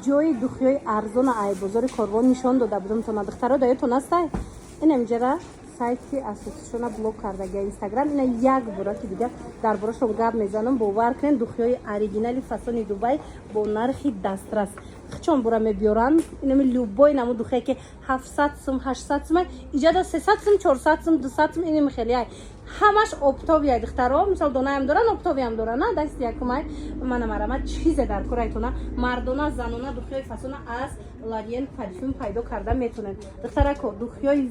ҷои духиёи арзона ай бозори Корвон нишон дода будам тона духтаро даётон астай инам ҷара сайти асоисиона блок кардага инстаграм ина як бора ки дига дар борашон гап мезанам бовар кунен духиёи оригинали фасони Дубай бо нархи дастрас хчон бора мебиёран инами любой намо духие ки 700 сум 800 сум иҷада 300 сум 400 сум 200 сум инами хеле ай ҳамаш оптовия духтаро мисол донаам доран оптовиам доран на дасти якумай мана марама чизе дар корайтона мардона занона духиёи фасона аз L'Orient парфюм пайдо карда метунен духтарако духиёи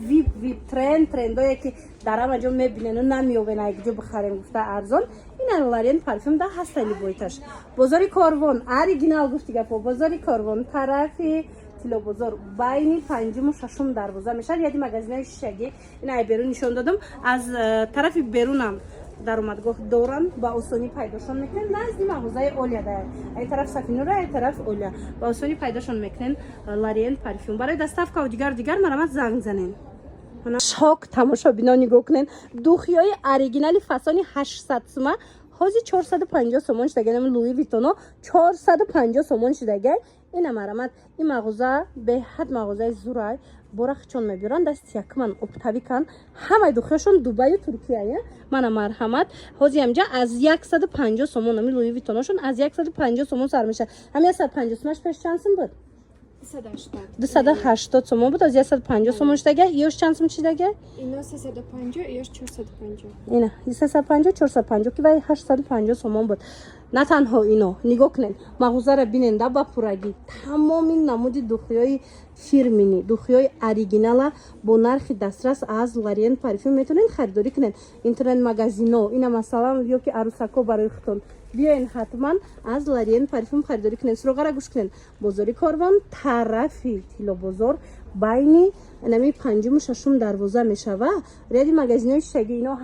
вип трендое ки дар ҳама ҷо мебинену намеёбен ай ҷо бихарем гуфта арзон ина L'Orient парфюм да ҳастали бойташ бозори Корвон оригинал гуфти гапо бозори Корвон тарафи тило бозор байни панҷуму шашум дарвоза мешад яди магазинаи шишагӣ ина ай берун нишон додам аз тарафи берунам даромадгоҳ доран ба осонӣ пайдошон мекунен назди мағозаи Оля да ай тараф Сафинура ай тараф Оля ба осонӣ пайдошон мекунен L'Orient парфюм барои доставкаву дигар марамат занг занен шок тамошобино нигоҳ кунен духиёи оригинали фасони 800 сума ҳозир 450 сомон шидагай Луи Виттоно 450 сомон шидагай ина марамат ин мағоза беҳад мағозаи зурай бора хчон мебиран дасти якман оптавикан ҳамаи духиёшон Дубаю Туркия мана марҳамат ҳозир амҷа аз 150 сомон ами Луи Виттоношон аз 150 сомон сар меша ҳами 150 сомаш пеш чанд сум буд 280 сомон буд аз 150 сомон шидагай ёш чанд сум шидагай ино 350 ёш 450 ина 350 450 ки вай 850 сомон буд на танҳо ино нигоҳ кунен мағозара бинен да ба пурагӣ тамоми намуди духиёи фирмини духиёи оригинала бо нархи дастрас аз L'Orient парфюм метавонен харидорӣ кунен интернет магазино ина масалан ё ки арӯсако барои худтон биёен ҳатман аз L'Orient парфюм харидорӣ кунен суроғара гӯш кунен бозори Корвон тарафи тило бозор байни нами панҷуму шашум дарвоза мешава ряди магазинои шишагӣ ино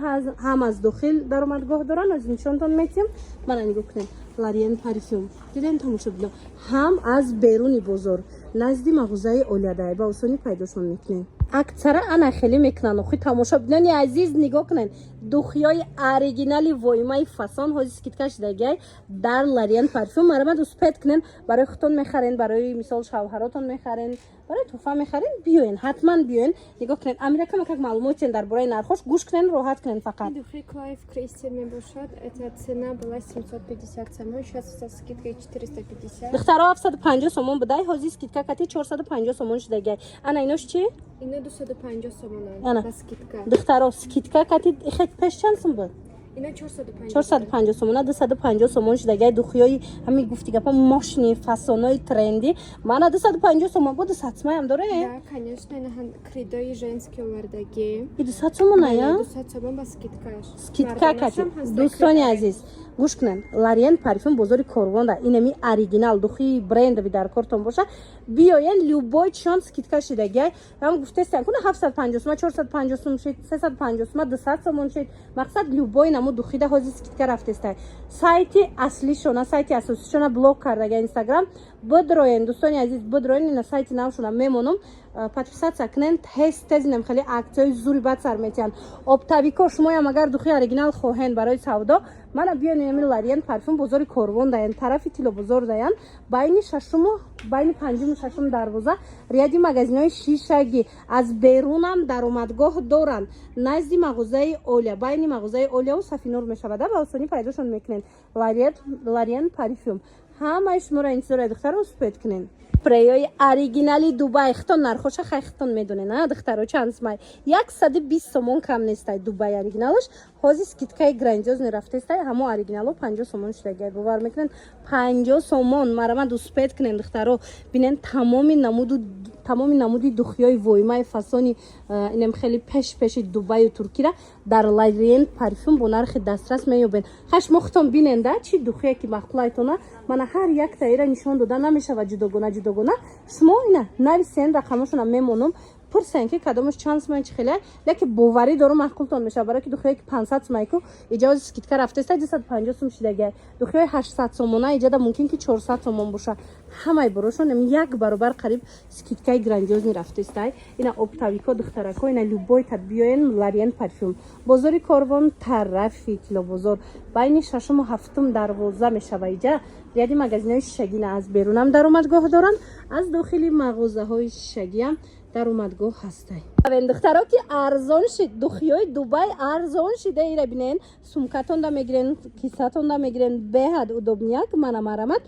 ҳам аз дохил даромадгоҳ доран аз нишонтон метиҳам мана нигоҳ кунен L'Orient парфюм дидем тамошобино ҳам аз беруни бозор назди мағозаи Олядай ба осонӣ пайдошон мекунен аксара ана хеле мекунан охи тамошобинони азиз нигоҳ кунен духиёи оригинали воимаи фасон ҳозир скидка шидагай дар L'Orient парфюм марамад успед кунен барои худтон мехарен барои мисол шавҳаротон мехарен барои туҳфа мехарен биёен ҳатман биёен нигоҳ кунен амиракам как маълумотен дар бораи нархош гӯш кунен роҳат кунен фақат духи Clive Christian мебошад эта цена была 750 сомон сейчас со скидкой 450 духтаро 750 сомон будай ҳозир скидка кати 450 сомон шидагай ана инош чи ино 250 сомон ба скидка духтаро скидка кати хек пеш чанд сум буд ино 450 450 сомон 250 сомон шидагай духиёи ҳами гуфти гапа мошни фасонои тренди мана 250 сомон буд 200 сомон ам дора да конечно ина кридои женский овардаги 200 сомон ая 200 сомон ба скидка кати дӯстони азиз гӯш кунен L'Orient парфюм бозори Корвон да инами оригинал духи брендови дар кортон боша биёен любой чишон скидка шидагай ҳам гуфтестан куна 750 сомон 450 сомон шид 350 сомон 200 сомон шид мақсад любой намо духида ҳозир скидка рафтестай сайти аслишона сайти асосишона блок кардага инстаграм бидроен дӯстони азиз бидроен ина сайти навшона мемонам подписаться кунен тез инам хеле аксияи зури бад сар метиҳанд оптавико шумоям агар духи оригинал хоҳен барои савдо мана биён инами L'Orient парфюм бозори Корвон даян тарафи тило бозор даян байни панҷуму шашум дарвоза ряди магазинои шишагӣ аз берунам даромадгоҳ доранд назди мағозаи Оля байни мағозаи Оляву Сафинур мешавада ба осонӣ пайдошон мекунен L'Orient парфюм ҳамаи шуморо интизори духтаро успед кунен спреёи оригинали Дубай хитон нархоша хай хитон медонен а духтаро чанд сумай 120 сомон кам нестай Дубай оригиналаш ҳозир скидкаи грандиозни рафтестай ҳамо оригинало 50 сомон шидагай бовар мекунен 50 сомон марамад успед кунен духтаро бинен тамоми намуди духиёи воимаи фасони инам хеле пеши Дубаю Туркира дар L'Orient парфюм бо нархи дастрас меёбен хашмо хитон бинен да чи духие ки махлайтона мана ҳар якта ира нишон дода намешава ҷудогона шумо ина нависен рақамашона мемонам بپرسین که کدومش چند سومه چه خیلی لیکن باوری دارم معقولتون میشه برای که دخیایی که 500 سومه کو اجازه اسکیت که رفته است 250 سوم شده گه دخیایی 800 سومونه اجازه ممکن که 400 سومون باشه همه بروشون یک برابر قریب اسکیتکای گراندیوز رفته است اینا اپتاویکو دخترکو اینا لوبوی تبیین لارین پرفیوم بازاری کاروان طرفی کیلو بازار بین ششم و هفتم دروازه میشه و اینجا یادی مغازه شگی نه از بیرونم در اومدگاه دارن از داخلی مغازه های شگی هم در اومدگاه هسته این دخترها که ارزان شد دخیای دوبای ارزان شده ایره بینین سومکتون دا میگیرن کیساتون دا میگیرن به حد ادوبنیاک منم مرمت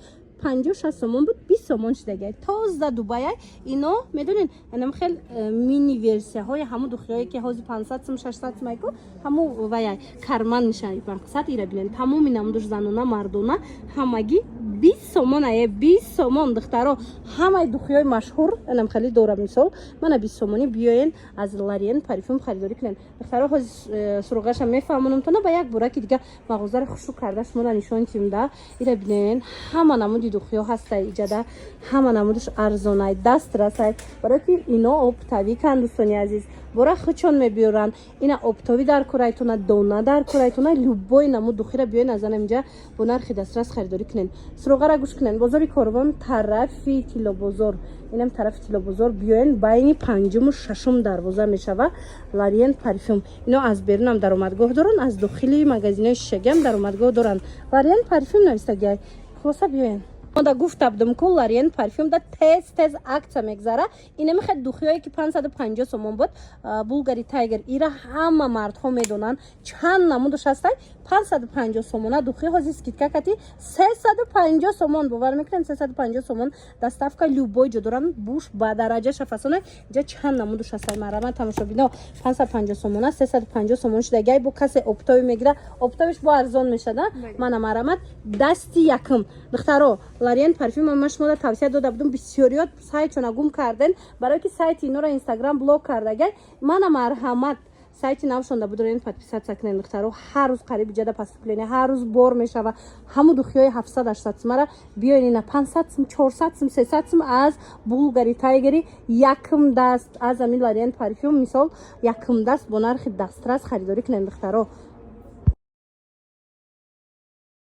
50-60 سومون بود 20 سومون شده تازه دوبای اینا میدونین انم خیلی مینی ورسیه های همون دخیایی که حوزی 500 سوم 600 سوم کو همون وای کرمان نشانی مقصد ایره بینین تمام اینم دوش زنونه مردونه همگی 20 سومونه 20 سومون دخترها همه دخیای مشهور انم خیلی دورم مثال من 20 سومونی بیاین از لارین پرفیوم خریداری کنین دخترها حوزی سروغش هم میفهمونم تو نه با یک بوره که دیگه مغازه رو خوشو کرده شما نشون تیم ده ایره بینین همه نمود دخیا هست ایجاده همه نمودش ارزانه دست رسید برای که اینا اپتاوی کن دوستانی عزیز برای خچون میبیارن اینا اپتاوی در کرایتونه دونه در کرایتونه لوبای نمود دخیره بیاین از اینجا با نرخ دسترس خریداری کنین سروغه را گوش کنین بازاری کاروان طرفی کیلو بازار اینم طرف کیلو بازار بیاین بین پنجم و ششم دروازه میشوه لارین پرفیوم اینا از بیرون هم در اومدگاه دارن از داخلی مغازه شگم در اومدگاه دارن لارین پرفیوم نوشته خلاصه بیاین من دا گفتم دم که لارین پرفیوم دا تز اکتا میگذاره اینه میخواد دخیایی که 550 سومون بود بولگاری تایگر ایره همه مردها میدونن چند نمودش هسته 550 سومونه دخی هازی سکیتکا کتی 350 سومون باور میکنن 350 سومون دستافکا لوبوی جدورن بوش با درجه شفاسونه جا چند نمودش هسته مرمت تماشا بینا 550 سومونه 350 سومون شده گای با کسی اپتاوی میگیره اپتاویش با ارزان میشه من مرمت دستی یکم دخترو لارین پرفیوم من شما توصیه داده بودم بسیاریات سایتشون گم کردن برای که سایت اینا رو اینستاگرام بلاک کرده من مرحمت سایت نوشونده بود این پادپیسات سکنن دخترو هر روز قریب جدا پاسپلینه هر روز بور میشه و همو دخیای 700 800 سومره بیاین اینا 500 سوم 400 سوم 300 سوم از بولگاری تایگری یکم دست از امین لارین پرفیوم مثال یکم دست با نرخ دسترس خریداری کنن دخترو